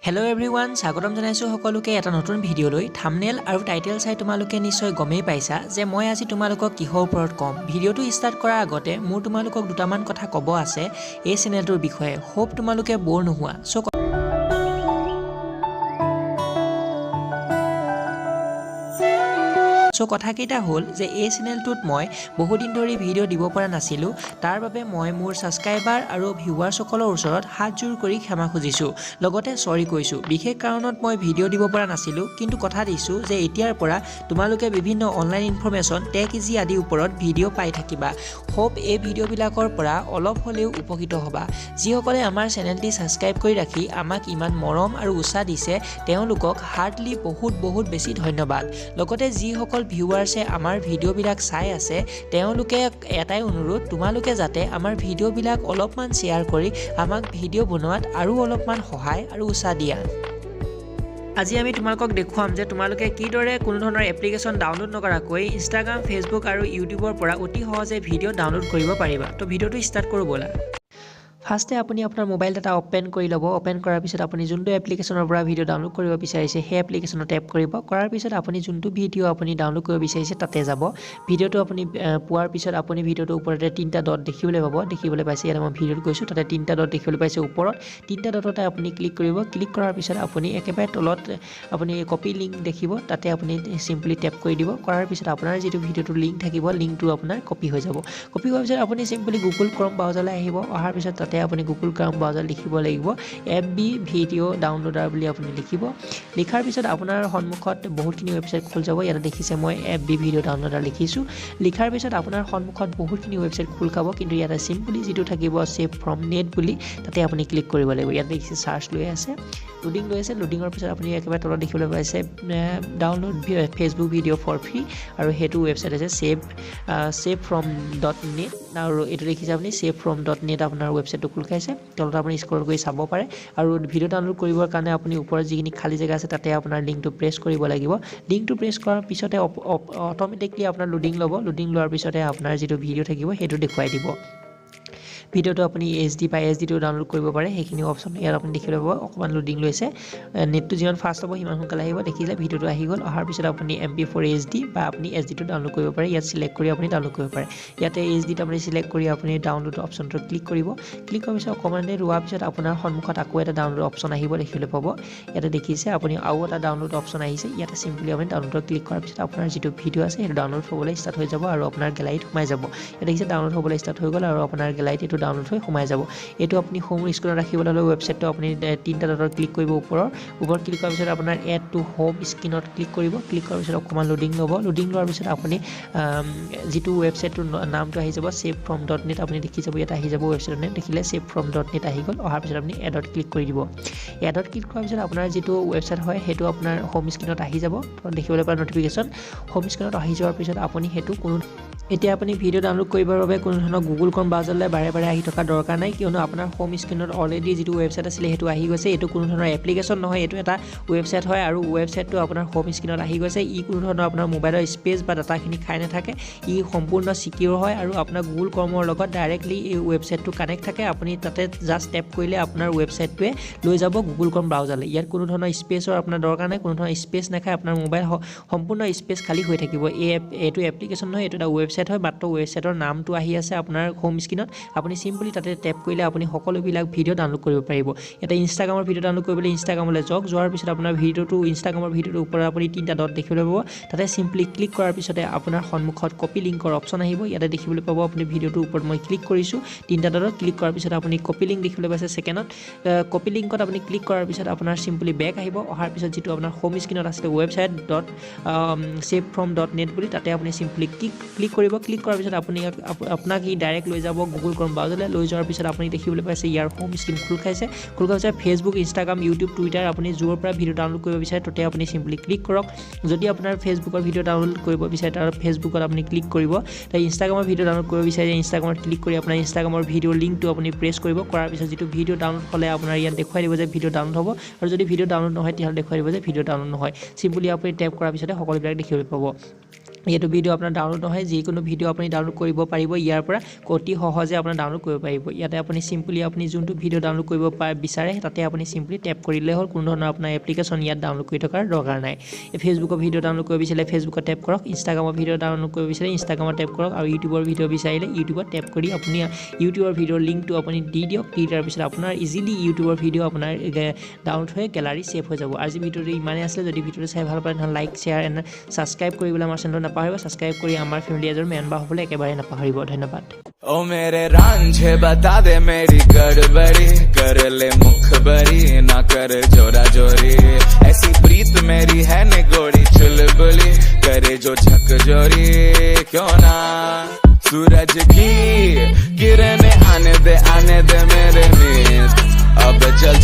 Hello everyone, স্বাগতম জনাইছো সকলোকে এটা নতুন ভিডিঅ'লৈ। থাম্বনেইল আৰু টাইটেল চাই তোমালোকে নিশ্চয় গমেই পাইছা যে মই আজি তোমালোকক কিহৰ ওপৰত ক'ম। ভিডিঅ'টো ষ্টাৰ্ট কৰাৰ আগতে মোৰ তোমালোকক দুটামান কথা ক'ব আছে এই চেনেলটোৰ বিষয়ে। হোপ তোমালোকে বৰ নোহোৱা। কথাকেইটা হ'ল যে এই চেনেলটোত মই বহুদিন ধৰি ভিডিঅ' দিব পৰা নাছিলোঁ। তাৰ বাবে মই মোৰ ছাবস্ক্ৰাইবাৰ আৰু ভিউৱাৰ্ছসকলৰ ওচৰত হাত জোৰ কৰি ক্ষমা খুজিছোঁ, লগতে চৰি কৈছোঁ। বিশেষ কাৰণত মই ভিডিঅ' দিব পৰা নাছিলোঁ, কিন্তু কথা দিছোঁ যে এতিয়াৰ পৰা তোমালোকে বিভিন্ন অনলাইন ইনফৰমেশ্যন টেক ইজি আদিৰ ওপৰত ভিডিঅ' পাই থাকিবা। হোপ এই ভিডিঅ'বিলাকৰ পৰা অলপ হ'লেও উপকৃত হ'বা। যিসকলে আমাৰ চেনেলটি ছাবস্ক্ৰাইব কৰি ৰাখি আমাক ইমান মৰম আৰু উৎসাহ দিছে তেওঁলোকক হাৰ্টলি বহুত বেছি ধন্যবাদ। লগতে যিসকল ভিউৱাৰ্ছে আমাৰ ভিডিঅ'বিলাক চাই আছে তেওঁলোকে এটাই অনুৰোধ, তোমালোকে যাতে আমাৰ ভিডিঅ'বিলাক অলপমান শ্বেয়াৰ কৰি আমাক ভিডিঅ' বনোৱাত আৰু অলপমান সহায় আৰু উৎসাহ দিয়া। আজি আমি তোমালোকক দেখুৱাম যে তোমালোকে কিদৰে কোনো ধৰণৰ এপ্লিকেশ্যন ডাউনলোড নকৰাকৈ ইনষ্টাগ্ৰাম, ফেচবুক আৰু ইউটিউবৰ পৰা অতি সহজে ভিডিঅ' ডাউনলোড কৰিব পাৰিবা। তো ভিডিঅ'টো ষ্টাৰ্ট কৰোঁ ব'লা। ফাৰ্ষ্টে আপুনি আপোনাৰ মোবাইল ডাটা অ'পেন কৰি ল'ব। অ'পেন কৰাৰ পিছত আপুনি যোনটো এপ্লিকেশ্যনৰ পৰা ভিডিঅ' ডাউনলোড কৰিব বিচাৰিছে সেই এপ্লিকেশ্যনত টেপ কৰিব। কৰাৰ পিছত আপুনি যোনটো ভিডিঅ' আপুনি ডাউনলোড কৰিব বিচাৰিছে তাতে যাব। ভিডিঅ'টো আপুনি পোৱাৰ পিছত আপুনি ভিডিঅ'টোৰ ওপৰতে তিনিটা ডট দেখিবলৈ পাব। দেখিবলৈ পাইছে ইয়াত মই ভিডিঅ'ত গৈছোঁ, তাতে তিনিটা ডট দেখিবলৈ পাইছে ওপৰত। তিনিটা ডটতে আপুনি ক্লিক কৰিব। ক্লিক কৰাৰ পিছত আপুনি একেবাৰে তলত আপুনি কপি লিংক দেখিব, তাতে আপুনি চিম্পলি টেপ কৰি দিব। কৰাৰ পিছত আপোনাৰ যিটো ভিডিঅ'টোৰ লিংক থাকিব লিংকটো আপোনাৰ কপি হৈ যাব। কপি হোৱাৰ পিছত আপুনি চিম্পলি গুগল ক্ৰম ব্ৰাউজাৰলৈ আহিব। অহাৰ পিছত তাতে আপুনি গুগল ক্ৰম ব্ৰাউজাৰ লিখিব লাগিব FB ভিডিঅ' ডাউনলোডাৰ বুলি আপুনি লিখিব। লিখাৰ পিছত আপোনাৰ সন্মুখত বহুতখিনি ৱেবছাইট খোল যাব। ইয়াতে দেখিছে মই FB ভিডিঅ' ডাউনলোডাৰ লিখিছোঁ। লিখাৰ পিছত আপোনাৰ সন্মুখত বহুতখিনি ৱেবছাইট খোল খাব, কিন্তু ইয়াতে চিম্পলি যিটো থাকিব ছেভ ফ্ৰম নেট বুলি তাতে আপুনি ক্লিক কৰিব লাগিব। ইয়াত দেখিছে চাৰ্চ লৈ আছে, লোডিং লৈ আছে। লোডিঙৰ পিছত আপুনি একেবাৰে তলত দেখিবলৈ পাইছে download Facebook video' for free, আৰু সেইটো ৱেবছাইট আছে ছেভ ফ্ৰম .net, আৰু এইটো দেখিছে আপুনি ছেভ ফ্ৰম .net আপোনাৰ ৱেবছাইটটো খোল খাইছে। তলত আপুনি স্ক্ৰল কৰি চাব পাৰে, আৰু ভিডিঅ' ডাউনলোড কৰিবৰ কাৰণে আপুনি ওপৰত যিখিনি খালী জেগা আছে তাতে আপোনাৰ লিংকটো প্ৰেছ কৰিব লাগিব। লিংকটো প্ৰেছ কৰাৰ পিছতে অট'মেটিকলি আপোনাৰ লোডিং ল'ব। লোডিং লোৱাৰ পিছতে আপোনাৰ যিটো ভিডিঅ' থাকিব সেইটো দেখুৱাই দিব। ভিডিঅ'টো আপুনি HD বা SD ডাউনলোড কৰিব পাৰে, সেইখিনি অপশ্যন ইয়াত আপুনি দেখিবলৈ পাব। অকণমান লোডিং লৈছে, নেটটো যিমান ফাষ্ট হ'ব সিমান সোনকালে আহিব। দেখিলে ভিডিঅ'টো আহি গ'ল। অহাৰ পিছত আপুনি MP4 HD বা আপুনি SD ডাউনলোড কৰিব পাৰে। ইয়াত চিলেক্ট কৰি আপুনি ডাউনলোড কৰিব পাৰে। ইয়াতে HD আপুনি চিলেক্ট কৰি আপুনি ডাউনলোড অপশ্যনটো ক্লিক কৰিব। ক্লিক কৰাৰ পিছত অকণমান দেৰি ৰোৱাৰ পিছত আপোনাৰ সন্মুখত আকৌ এটা ডাউনলোড অপশ্যন আহিব, দেখিবলৈ পাব। ইয়াতে দেখিছে আপুনি আৰু এটা ডাউনলোড অপশ্যন আহিছে। ইয়াতে চিম্পলি আপুনি ডাউনলোডত ক্লিক কৰাৰ পিছত আপোনাৰ যিটো ভিডিঅ' আছে সেইটো ডাউনলোড হ'বলৈ ষ্টাৰ্ট হৈ যাব আৰু আপোনাৰ গেলাৰীত সোমাই যাব। ইয়াত দেখিছে ডাউনলোড হ'বলৈ ষ্টাৰ্ট হৈ গ'ল আৰু আপোনাৰ গেলাৰীত এইটো ডাউনলোড হৈ সোমাই যাব। এইটো আপুনি হোম স্ক্ৰীনত ৰাখিবলৈ হ'লে ৱেবছাইটটো আপুনি তিনিটা ডটত ক্লিক কৰিব। ওপৰত ক্লিক কৰাৰ পিছত আপোনাৰ এড টু হোম স্ক্ৰীনত ক্লিক কৰিব। ক্লিক কৰাৰ পিছত অকণমান লোডিং ল'ব। লোডিং লোৱাৰ পিছত আপুনি যিটো ৱেবছাইটটোৰ নামটো আহি যাব ছেভ ফ্ৰম .net, আপুনি দেখি যাব ইয়াত আহি যাব ৱেবছাইটৰ নেম। দেখিলে ছেভ ফ্ৰম .net আহি গ'ল। অহাৰ পিছত আপুনি এডত ক্লিক কৰি দিব। এডত ক্লিক কৰাৰ পিছত আপোনাৰ যিটো ৱেবছাইট হয় সেইটো আপোনাৰ হোম স্ক্ৰীনত আহি যাব। দেখিবলৈ পোৱা নটিফিকেশ্যন হোম স্ক্ৰীনত আহি যোৱাৰ পিছত আপুনি সেইটো এতিয়া আপুনি ভিডিঅ' ডাউনলোড কৰিবৰ বাবে কোনো ধৰণৰ গুগল ক্ৰম ব্ৰাউজাৰলৈ বাৰে আহি থকা দৰকাৰ নাই, কিয়নো আপোনাৰ হোম স্ক্ৰীনত অলৰেডি যিটো ৱেবছাইট আছিলে সেইটো আহি গৈছে। এইটো কোনো ধৰণৰ এপ্লিকেশ্যন নহয়, এইটো এটা ৱেবছাইট হয়, আৰু ৱেবছাইটটো আপোনাৰ হোম স্ক্ৰীনত আহি গৈছে। ই কোনো ধৰণৰ আপোনাৰ মোবাইলৰ স্পেচ বা ডাটাখিনি খাই নাথাকে। ই সম্পূৰ্ণ চিকিউৰ হয় আৰু আপোনাৰ গুগল ক্ৰমৰ লগত ডাইৰেক্টলি এই ৱেবছাইটটো কানেক্ট থাকে। আপুনি তাতে জাষ্ট টেপ কৰিলে আপোনাৰ ৱেবছাইটটোৱে লৈ যাব গুগল ক্ৰম ব্ৰাউজাৰলৈ। ইয়াত কোনো ধৰণৰ স্পেচৰ আপোনাৰ দৰকাৰ নাই, কোনো ধৰণৰ স্পেচ নাখায়। আপোনাৰ মোবাইল সম্পূৰ্ণ স্পেচ খালী হৈ থাকিব। এইটো এপ্লিকেশ্যন নহয়, এইটো এটা ৱেবছাইট হয়। মাত্ৰ ৱেবছাইটৰ নামটো আহি আছে আপোনাৰ হোম স্ক্ৰীনত। আপুনি চিম্পলি তাতে টেপ কৰিলে আপুনি সকলোবিলাক ভিডিঅ' ডাউনলোড কৰিব পাৰিব। ইয়াতে ইনষ্টাগ্ৰামৰ ভিডিঅ' ডাউনলোড কৰিবলৈ ইনষ্টাগ্ৰামলৈ যাওক। যোৱাৰ পিছত আপোনাৰ ইনষ্টাগ্ৰামৰ ভিডিঅ'টোৰ ওপৰত আপুনি তিনিটা ডট দেখিবলৈ পাব। তাতে চিম্পলি ক্লিক কৰাৰ পিছতে আপোনাৰ সন্মুখত কপি লিংকৰ অপশ্যন আহিব। ইয়াতে দেখিবলৈ পাব আপুনি ভিডিঅ'টোৰ ওপৰত মই ক্লিক কৰিছোঁ। তিনিটা ডটত ক্লিক কৰাৰ পিছত আপুনি কপি লিংক দেখিবলৈ পাইছে ছেকেণ্ডত। কপি লিংকত আপুনি ক্লিক কৰাৰ পিছত আপোনাৰ চিম্পলি বেক আহিব। অহাৰ পিছত যিটো আপোনাৰ হোম স্ক্ৰীনত আছিলে ৱেবছাইট ছেভ ফ্ৰম .net বুলি, তাতে আপুনি চিম্পলি ক্লিক কৰিব। ক্লিক কৰাৰ পিছত আপোনাক ই ডাইৰেক্ট লৈ যাব গুগল ক্ৰম ব্ৰাউজাৰলৈ। লৈ যোৱাৰ পিছত আপুনি দেখিবলৈ পাইছে ইয়াৰ হোম স্ক্ৰীন খোল খাইছে। ফেচবুক, ইনষ্টাগ্ৰাম, ইউটিউব, টুইটাৰ আপুনি য'ৰ পৰা ভিডিঅ' ডাউনলোড কৰিব বিচাৰে তাতে আপুনি চিম্পলি ক্লিক কৰক। যদি আপোনাৰ ফেচবুকৰ ভিডিঅ' ডাউনলোড কৰিব বিচাৰে তাৰ ফেচবুকত আপুনি ক্লিক কৰিব। ইনষ্টাগ্ৰামৰ ভিডিঅ' ডাউনলোড কৰিব বিচাৰে ইনষ্টাগ্ৰামত ক্লিক কৰি আপোনাৰ ইনষ্টাগ্ৰামৰ ভিডিঅ'ৰ লিংকটো আপুনি প্ৰেছ কৰিব। কৰাৰ পিছত যিটো ভিডিঅ' ডাউনলোড হ'লে আপোনাৰ ইয়াত দেখুৱাই দিব যে ভিডিঅ' ডাউনলোড হ'ব, আৰু যদি ভিডিঅ' ডাউনলোড নহয় তেতিয়াহ'লে দেখুৱাই দিব যে ভিডিঅ' ডাউনলোড নহয়। চিম্পলি আপুনি টেপ কৰাৰ পিছতে সকলোবিলাক দেখিবলৈ পাব। এইটো ভিডিঅ' আপোনাৰ ডাউনলোড নহয়, যিকোনো ভিডিঅ' আপুনি ডাউনলোড কৰিব পাৰিব ইয়াৰ পৰা অতি সহজে আপোনাৰ ডাউনলোড কৰিব পাৰিব। ইয়াতে আপুনি চিম্পলি আপুনি যোনটো ভিডিঅ' ডাউনলোড কৰিব বিচাৰে তাতে আপুনি চিম্পলি টেপ কৰিলে হ'ল, কোনো ধৰণৰ আপোনাৰ এপ্লিকেশ্যন ইয়াত ডাউনলোড কৰি থকাৰ দৰকাৰ নাই। ফেচবুকৰ ভিডিঅ' ডাউনলোড কৰিব বিচাৰিলে ফেচবুকত টেপ কৰক, ইনষ্টাগ্ৰামৰ ভিডিঅ' ডাউনলোড কৰিব বিচাৰিলে ইনষ্টাগ্ৰামত টেপ কৰক, আৰু ইউটিউবৰ ভিডিঅ' বিচাৰিলে ইউটিউবত টেপ কৰি আপুনি ইউটিউবৰ ভিডিঅ'ৰ লিংকটো আপুনি দি দিয়ক। দি দিয়াৰ পিছত আপোনাৰ ইজিলি ইউটিউবৰ ভিডিঅ' আপোনাৰ ডাউনলোড হৈ গেলাৰী ছেভ হৈ যাব। আজি ভিডিঅ'টো ইমানেই আছিলে। যদি ভিডিঅ'টো চাই ভাল পায় তেনেহ'লে লাইক, শ্বেয়াৰ এণ্ড ছাবস্ক্ৰাইব কৰিবলৈ আমাৰ চেনেলটো নাপাহৰিব। ছাবস্ক্ৰাইব কৰি আমাৰ ফেমিলি এজন মেম্বাৰ হ'বলৈ একেবাৰে নাপাহৰিব। ধন্যবাদ। ओ मेरे रांझे बता दे मेरी गड़बड़ी, कर ले मुखबरी ना कर जोरा जोरी, ऐसी प्रीत मेरी है निगोड़ी चुलबुली, करे जो झकझोरी क्यों ना। सूरज की किरणें आने दे मेरे नींद, अब जल